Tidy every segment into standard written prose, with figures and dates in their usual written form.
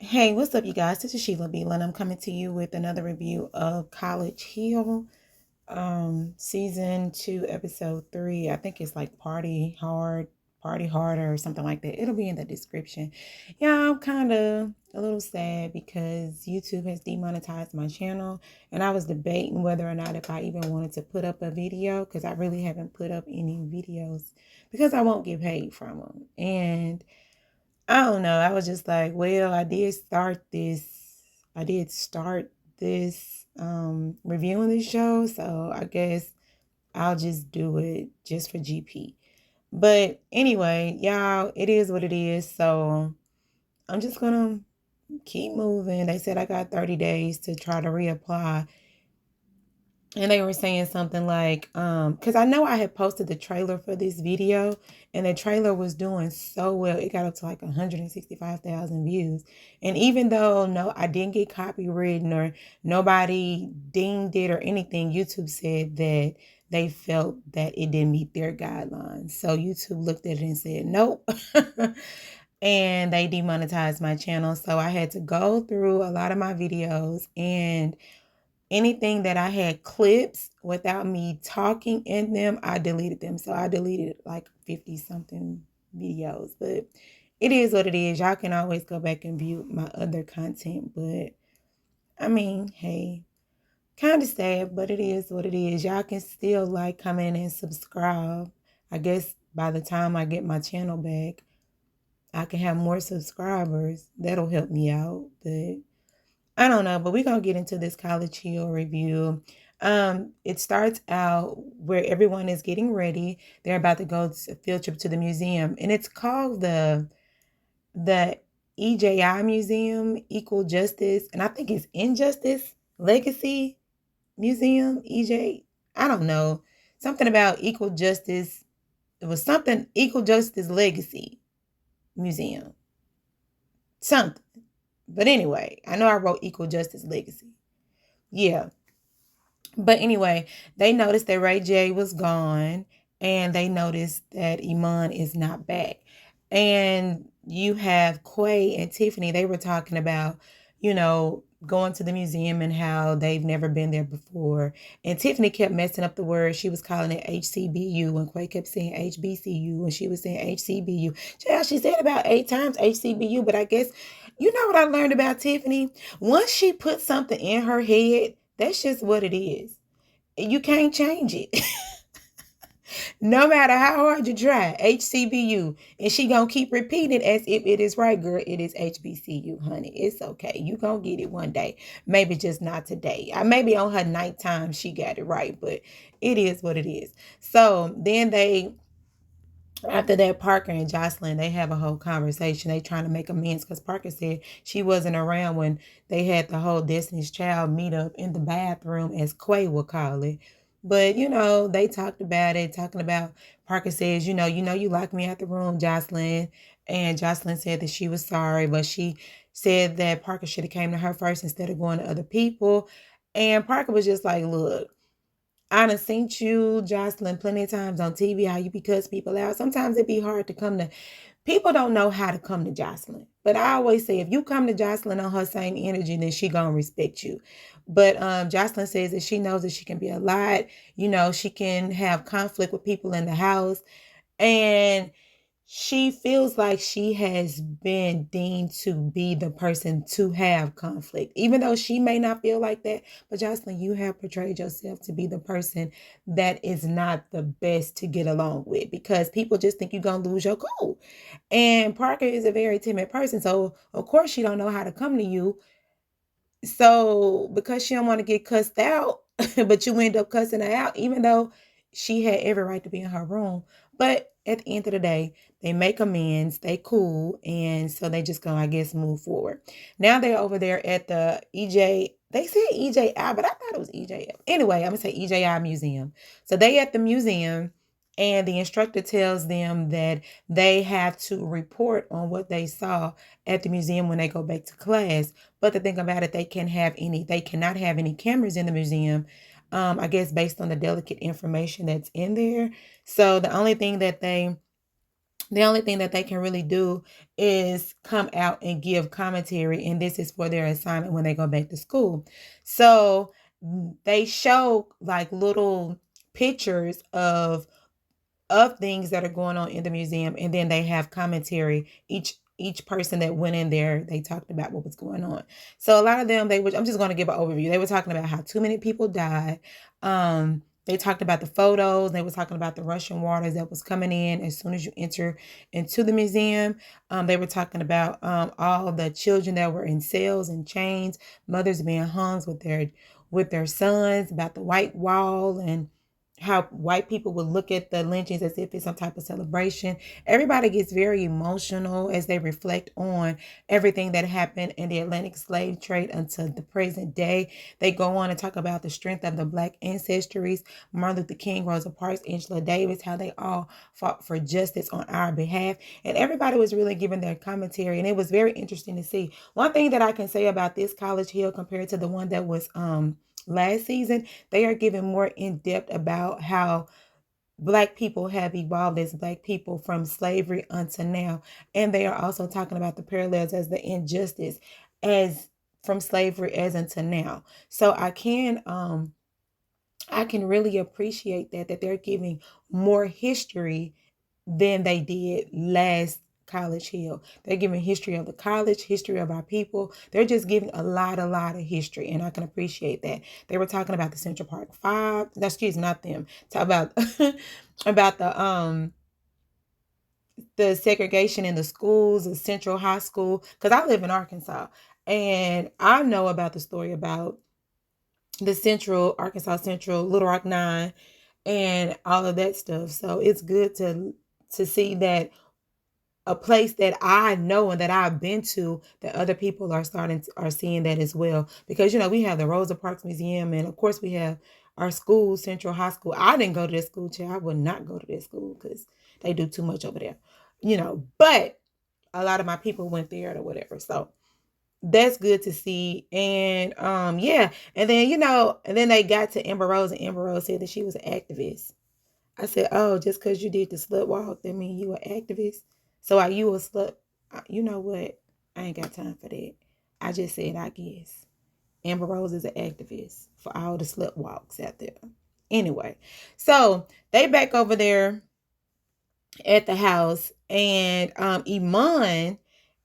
Hey, what's up, you guys? This is Sheila Beelan. I'm coming to you with another review of College Hill, season 2, episode 3. I think it's like Party Harder, or something like that. It'll be in the description. Yeah, I'm kind of a little sad because YouTube has demonetized my channel, and I was debating whether or not if I even wanted to put up a video because I really haven't put up any videos because I won't get paid from them. And I don't know. I was just like, well, I did start this. I did start this reviewing this show, so I guess I'll just do it just for GP. But anyway, y'all, it is what it is. So I'm just gonna keep moving. They said I got 30 days to try to reapply. And they were saying something like, because I know I had posted the trailer for this video, and the trailer was doing so well. It got up to like 165,000 views. And even though no, I didn't get copywritten or nobody dinged it or anything, YouTube said that they felt that it didn't meet their guidelines. So YouTube looked at it and said, nope. And they demonetized my channel. So I had to go through a lot of my videos, and anything that I had clips without me talking in them, I deleted them. So I deleted like 50 something videos, but it is what it is. Y'all can always go back and view my other content, but I mean, hey, kind of sad, but it is what it is. Y'all can still like, comment, and subscribe. I guess by the time I get my channel back, I can have more subscribers. That'll help me out, but I don't know, but we're gonna get into this College Hill review. It starts out where everyone is getting ready. They're about to go to a field trip to the museum, and it's called the EJI Museum, Equal Justice, and I think it's Injustice Legacy Museum. I don't know, something about equal justice. It was something Equal Justice Legacy Museum, something. But anyway, I know I wrote Equal Justice Legacy. Yeah. But anyway, they noticed that Ray J was gone, and they noticed that Iman is not back. And you have Quay and Tiffany, they were talking about, going to the museum and how they've never been there before. And Tiffany kept messing up the word. She was calling it HCBU, and Quay kept saying HBCU, and she was saying HCBU. She said about 8 times HCBU, but I guess, you know what I learned about Tiffany? Once she put something in her head, that's just what it is. You can't change it. No matter how hard you try, HCBU. And she gonna keep repeating it as if it is right, girl. It is HBCU, honey. It's okay. You gonna get it one day. Maybe just not today. Maybe on her nighttime she got it right, but it is what it is. So then after that, Parker and Jocelyn, they have a whole conversation. They trying to make amends because Parker said she wasn't around when they had the whole Destiny's Child meetup in the bathroom, as Quay would call it. But, they talked about it, talking about Parker says, you locked me out the room, Jocelyn. And Jocelyn said that she was sorry, but she said that Parker should have came to her first instead of going to other people. And Parker was just like, look, I done seen you, Jocelyn, plenty of times on TV, how you be cuss people out. Sometimes it be hard to come to, people don't know how to come to Jocelyn. But I always say, if you come to Jocelyn on her same energy, then she gonna respect you. But Jocelyn says that she knows that she can be a lot. She can have conflict with people in the house. And she feels like she has been deemed to be the person to have conflict, even though she may not feel like that. But Jocelyn, you have portrayed yourself to be the person that is not the best to get along with, because people just think you're going to lose your cool. And Parker is a very timid person. So, of course, she don't know how to come to you. So, because she don't want to get cussed out, but you end up cussing her out, even though she had every right to be in her room. But at the end of the day, they make amends, they cool, and so they just gonna, I guess, move forward. Now they're over there at the they said EJI, but I thought it was EJF. Anyway, I'm gonna say EJI Museum. So they at the museum, and the instructor tells them that they have to report on what they saw at the museum when they go back to class. But the thing about it, they cannot have any cameras in the museum. I guess based on the delicate information that's in there. So the only thing that they The only thing that they can really do is come out and give commentary, and this is for their assignment when they go back to school. So they show like little pictures of things that are going on in the museum, and then they have commentary. Each person that went in there, they talked about what was going on. So a lot of them, I'm just going to give an overview. They were talking about how too many people died. They talked about the photos. They were talking about the Russian waters that was coming in as soon as you enter into the museum. They were talking about all the children that were in cells and chains, mothers being hung with their sons, about the white wall, and how white people would look at the lynchings as if it's some type of celebration. Everybody gets very emotional as they reflect on everything that happened in the Atlantic slave trade until the present day. They go on and talk about the strength of the Black ancestries, Martin Luther King, Rosa Parks, Angela Davis, how they all fought for justice on our behalf. And everybody was really giving their commentary, and it was very interesting to see. One thing that I can say about this College Hill compared to the one that was last season, they are giving more in depth about how Black people have evolved as Black people from slavery until now. And they are also talking about the parallels as the injustice as from slavery as until now. So I can really appreciate that they're giving more history than they did last College Hill. They're giving history of the college, history of our people. They're just giving a lot of history, and I can appreciate that. They were talking about the Central Park Five. No, excuse me, not them. Talk about about the segregation in the schools, the Central High School. Because I live in Arkansas, and I know about the story about the Central, Arkansas Central, Little Rock Nine, and all of that stuff. So it's good to see that a place that I know and that I've been to, that other people are seeing that as well. Because we have the Rosa Parks Museum, and of course we have our school, Central High School. I didn't go to this school, child. I would not go to this school because they do too much over there. But a lot of my people went there or whatever. So that's good to see. And yeah. And then, and then they got to Amber Rose, and Amber Rose said that she was an activist. I said, oh, just because you did the slut walk, that mean you an activist? So are you a slut? You know what? I ain't got time for that. I just said, I guess. Amber Rose is an activist for all the slut walks out there. Anyway, so they back over there at the house, and Iman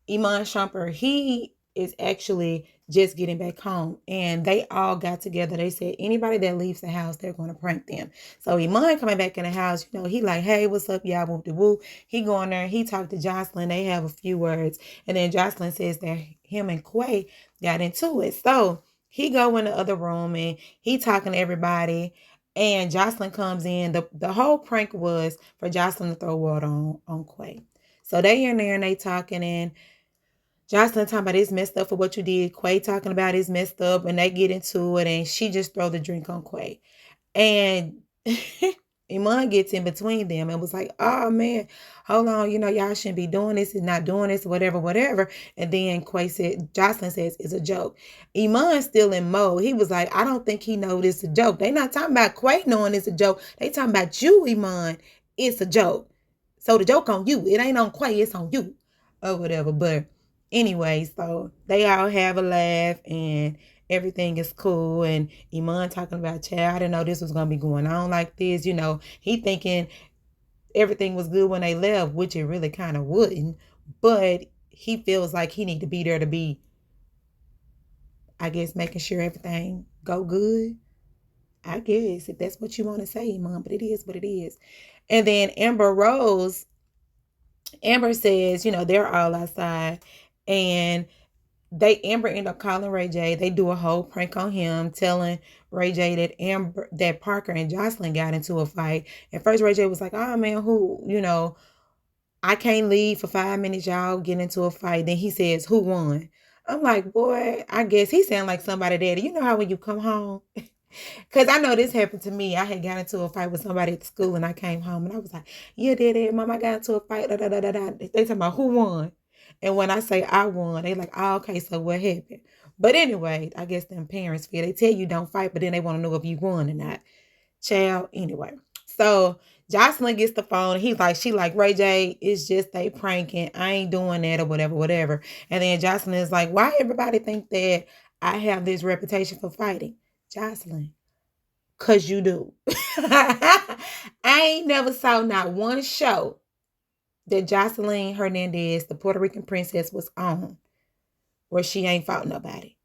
Shumpert, he is actually just getting back home, and they all got together. They said anybody that leaves the house, they're going to prank them. So Iman coming back in the house, he like, hey, what's up, y'all? Whoop de whoop. He go in there, he talked to Jocelyn. They have a few words, and then Jocelyn says that him and Quay got into it. So he go in the other room, and he talking to everybody. And Jocelyn comes in. The whole prank was for Jocelyn to throw water on Quay. So they in there and they talking, and Jocelyn talking about it's messed up for what you did. Quay talking about it's messed up, and they get into it, and she just throw the drink on Quay. And Iman gets in between them and was like, oh man, hold on, y'all shouldn't be doing this and not doing this, whatever. And then Jocelyn says it's a joke. Iman's still in mode. He was like, I don't think he knows it's a joke. They not talking about Quay knowing it's a joke. They talking about you, Iman. It's a joke. So the joke on you. It ain't on Quay, it's on you. Or whatever. But anyway, so they all have a laugh, and everything is cool. And Iman talking about, child, I didn't know this was going to be going on like this. He thinking everything was good when they left, which it really kind of wouldn't. But he feels like he need to be there to be, I guess, making sure everything go good. I guess, if that's what you want to say, Iman, but it is what it is. And then Amber says, they're all outside, and Amber end up calling Ray J. They do a whole prank on him, telling Ray J that Parker and Jocelyn got into a fight. At first, Ray J was like, oh man, I can't leave for 5 minutes, y'all get into a fight. Then he says, who won? I'm like, boy, I guess he sound like somebody daddy. You know how when you come home? Because I know this happened to me. I had got into a fight with somebody at school, and I came home, and I was like, yeah, daddy, mom, I got into a fight. Da, da, da, da, da. They talking about who won. And when I say I won, they like, oh, okay, so what happened? But anyway, I guess them parents feel they tell you don't fight, but then they want to know if you won or not. Child, anyway. So Jocelyn gets the phone. She like, Ray J, it's just they pranking. I ain't doing that or whatever, whatever. And then Jocelyn is like, why everybody think that I have this reputation for fighting? Jocelyn, cause you do. I ain't never saw not one show that Jocelyn Hernandez, the Puerto Rican princess, was on where she ain't fought nobody.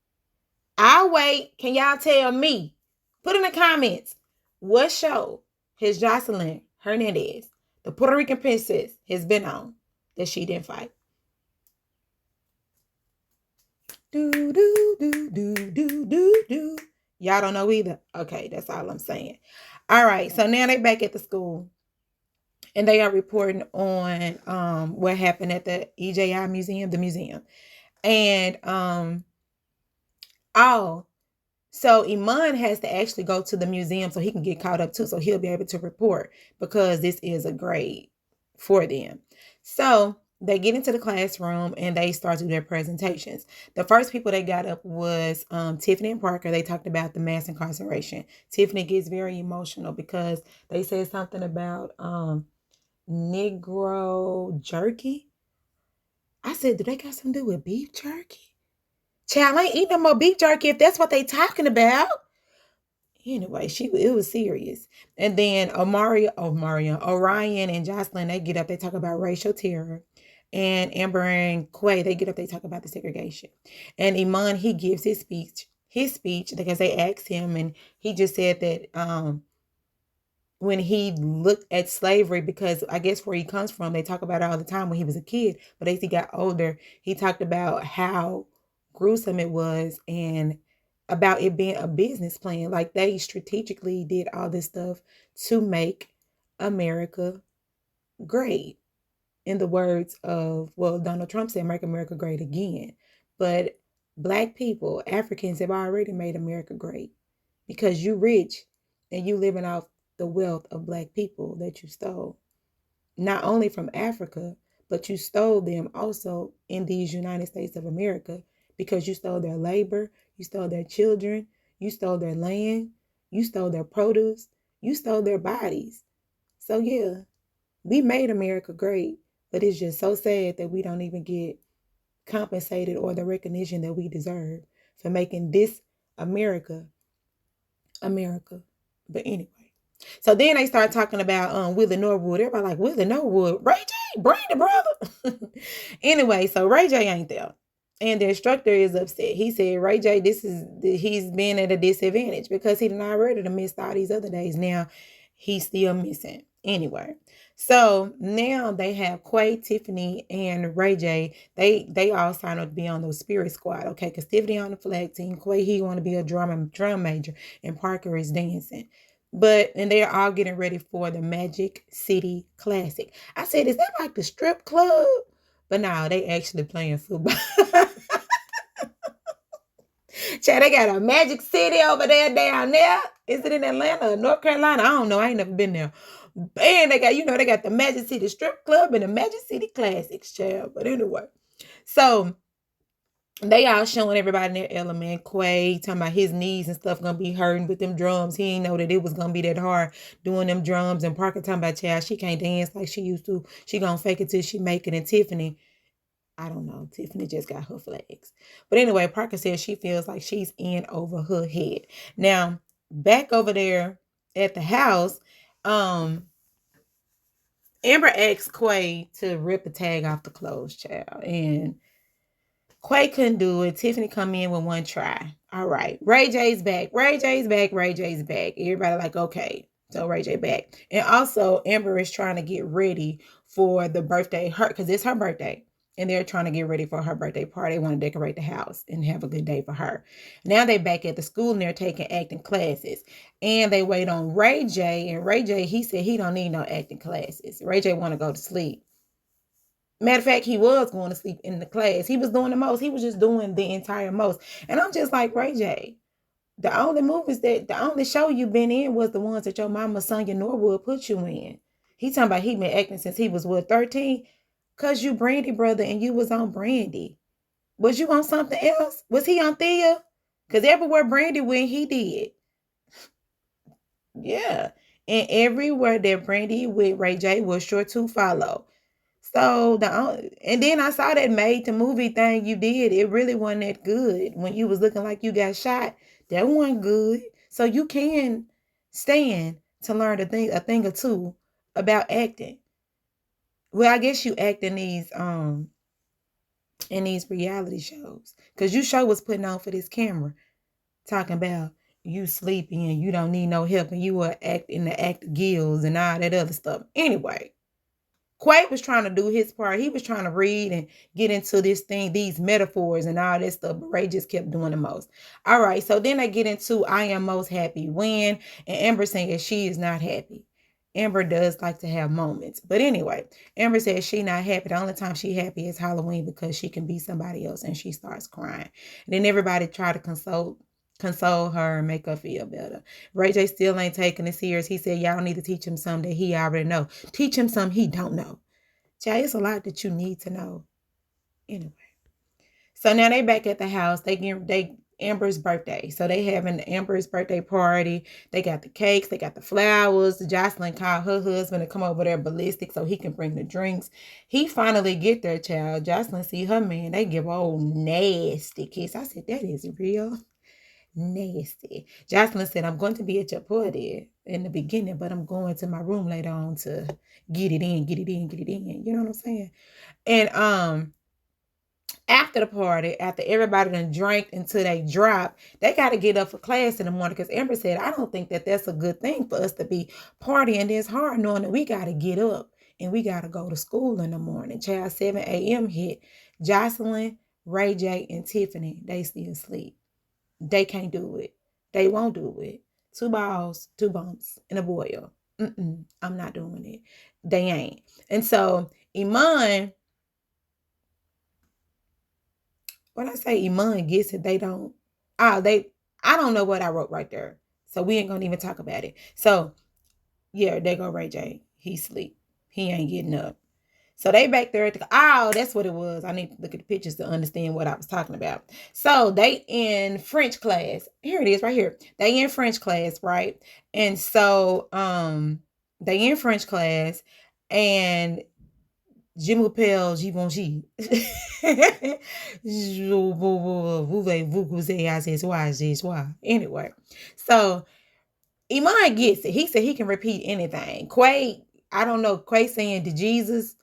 I'll wait. Can y'all tell me? Put in the comments what show has Jocelyn Hernandez, the Puerto Rican princess, has been on that she didn't fight. Do do do do do do do. Y'all don't know either. Okay, that's all I'm saying. All right, so now they back at the school, and they are reporting on what happened at the EJI museum, the museum, and so Iman has to actually go to the museum so he can get caught up too, so he'll be able to report because this is a grade for them. So they get into the classroom and they start to do their presentations. The first people they got up was Tiffany and Parker. They talked about the mass incarceration. Tiffany gets very emotional because they said something about Negro jerky. I said, do they got something to do with beef jerky? Child, I ain't eating no more beef jerky if that's what they talking about. Anyway, it was serious. And then Orion and Jocelyn, they get up, they talk about racial terror. And Amber and Quay, they get up, they talk about the segregation. And Iman, he gives his speech because they asked him, and he just said that when he looked at slavery, because I guess where he comes from, they talk about it all the time when he was a kid, but as he got older, he talked about how gruesome it was and about it being a business plan. Like they strategically did all this stuff to make America great. In the words of, well, Donald Trump said, make America great again. But Black people, Africans, have already made America great because you rich and you living off the wealth of Black people that you stole. Not only from Africa, but you stole them also in these United States of America because you stole their labor, you stole their children, you stole their land, you stole their produce, you stole their bodies. So yeah, we made America great, but it's just so sad that we don't even get compensated or the recognition that we deserve for making this America. But anyway. So then they start talking about Willie Norwood. Everybody like, Willie Norwood, Ray J, Brandy brother. Anyway, so Ray J ain't there. And the instructor is upset. He said, Ray J, he's been at a disadvantage because he done already missed all these other days. Now he's still missing. Anyway, so now they have Quay, Tiffany, and Ray J. They all signed up to be on the spirit squad, okay? Because Tiffany on the flag team, Quay, he want to be a drum major, and Parker is dancing. And they're all getting ready for the Magic City Classic. I said, is that like the strip club? But no, they actually playing football. Chad, they got a Magic City over there down there. Is it in Atlanta or North Carolina? I don't know. I ain't never been there. And they got the Magic City Strip Club and the Magic City Classics, child. But anyway, so they all showing everybody in their element. Quay talking about his knees and stuff gonna be hurting with them drums. He ain't know that it was gonna be that hard doing them drums. And Parker talking about, child, she can't dance like she used to. She gonna fake it till she make it. And Tiffany, I don't know. Tiffany just got her flags. But anyway, Parker says she feels like she's in over her head. Now, back over there at the house, Amber asked Quay to rip a tag off the clothes, child. And Quay couldn't do it. Tiffany come in with one try. All right. Ray J's back. Ray J's back. Ray J's back. Everybody like, okay. So Ray J back. And also, Amber is trying to get ready for the birthday. Because it's her birthday. And they're trying to get ready for her birthday party. They want to decorate the house and have a good day for her. Now they back at the school and they're taking acting classes. And they wait on Ray J. And Ray J, he said he don't need no acting classes. Ray J want to go to sleep. Matter of fact, he was going to sleep in the class. He was doing the most. He was just doing the entire most. And I'm just like, Ray J, the only show you've been in was the ones that your mama, Sonya Norwood, put you in. He talking about he been acting since he was, 13? Because you Brandy brother and you was on Brandy. Was you on something else? Was he on Thea? Because everywhere Brandy went, he did. Yeah. And everywhere that Brandy with Ray J was sure to follow. So and then I saw that made to movie thing you did. It really wasn't that good. When you was looking like you got shot, that wasn't good. So you can stand to learn a thing or two about acting. Well, I guess you act in these reality shows. Cause you show was putting on for this camera, talking about you sleepy and you don't need no help and you were acting the act gills and all that other stuff. Anyway, Quay was trying to do his part. He was trying to read and get into this thing, these metaphors and all this stuff, but Ray just kept doing the most. All right, so then I get into I am most happy when, and Amber saying she is not happy. Amber does like to have moments. But anyway, Amber says she not happy. The only time she happy is Halloween because she can be somebody else, and she starts crying. And then everybody try to console her and make her feel better. Ray J still ain't taking it serious. He said y'all need to teach him something that he already know. Teach him something he don't know. Child, it's a lot that you need to know. Anyway. So now they back at the house. They Amber's birthday. So they having Amber's birthday party. They got the cakes, they got the flowers. Jocelyn called her husband to come over there ballistic so he can bring the drinks. He finally get there, child. Jocelyn see her man. They give a old nasty kiss. I said, that is real nasty. Jocelyn said, I'm going to be at your party in the beginning, but I'm going to my room later on to get it in, get it in, get it in. You know what I'm saying? And after the party, after everybody done drank until they drop, they got to get up for class in the morning because Amber said, I don't think that that's a good thing for us to be partying this hard knowing that we got to get up and we got to go to school in the morning. Child, 7 a.m. hit. Jocelyn, Ray J, and Tiffany, they still asleep. They can't do it. They won't do it. 2 balls, 2 bumps, and a boil. I'm not doing it. They ain't. And so Iman, when I say Iman gets it, they don't. I don't know what I wrote right there. So we ain't gonna even talk about it. So yeah, there go Ray J. He sleep. He ain't getting up. So they back there at that's what it was. I need to look at the pictures to understand what I was talking about. So they in French class. Here it is right here. They in French class, right? And so they in French class and je m'appelle Givenchy. Anyway, so Iman gets it. He said he can repeat anything. Quay, I don't know. Quay saying to Jesus,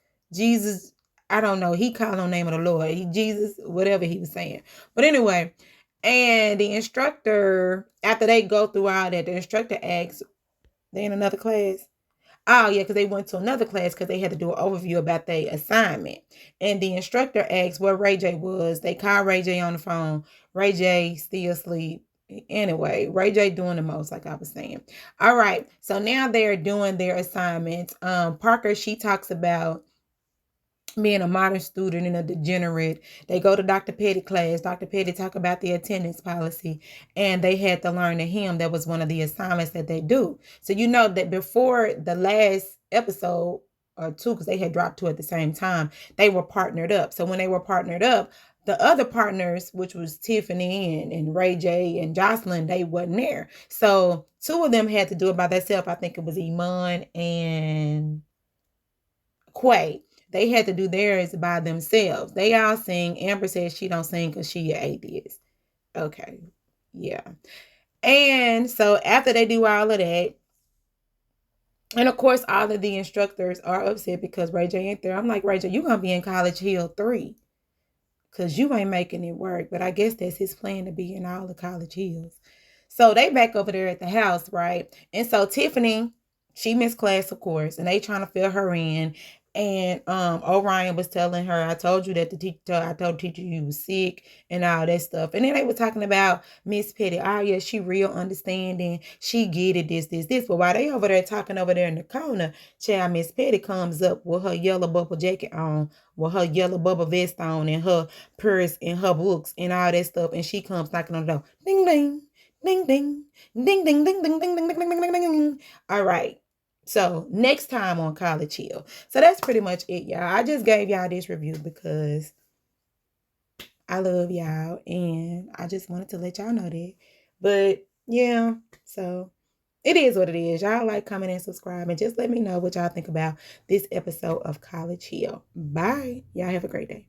I don't know. He called on the name of the Lord. Jesus, whatever he was saying. But anyway, and the instructor, after they go through all that, the instructor asks, they in another class. Oh, yeah, because they went to another class because they had to do an overview about their assignment. And the instructor asked where Ray J was. They called Ray J on the phone. Ray J still asleep. Anyway, Ray J doing the most, like I was saying. All right, so now they're doing their assignments. Parker, she talks about being a modern student and a degenerate. They go to Dr. Petty class. Dr. Petty talk about the attendance policy, and they had to learn the hymn. That was one of the assignments that they do. So you know that before the last episode or two, because they had dropped two at the same time, they were partnered up. So when they were partnered up, the other partners, which was Tiffany and Ray J and Jocelyn, they wasn't there. So two of them had to do it by themselves. I think it was Iman and Quay. They had to do theirs by themselves. They all sing. Amber says she don't sing because she an atheist. Okay. Yeah. And so after they do all of that, and of course, all of the instructors are upset because Ray J ain't there. I'm like, Ray J, you going to be in College Hill 3 because you ain't making it work. But I guess that's his plan to be in all the College Hills. So they back over there at the house, right? And so Tiffany, she missed class, of course, and they trying to fill her in. And Orion was telling her, I told you that I told the teacher you was sick and all that stuff. And then they were talking about Miss Petty. Oh yeah, she real understanding. She get it, this. But while they over there talking over there in the corner, child Miss Petty comes up with her yellow bubble jacket on, with her yellow bubble vest on, and her purse and her books and all that stuff. And she comes knocking on the door. Ding ding. Ding ding. Ding ding ding ding ding ding ding ding ding ding ding. All right. So next time on College Hill. So that's pretty much it, y'all. I just gave y'all this review because I love y'all and I just wanted to let y'all know that. But yeah, so It is what it is. Y'all like, comment, and subscribe, and just let me know what y'all think about this episode of College Hill. Bye. Y'all have a great day.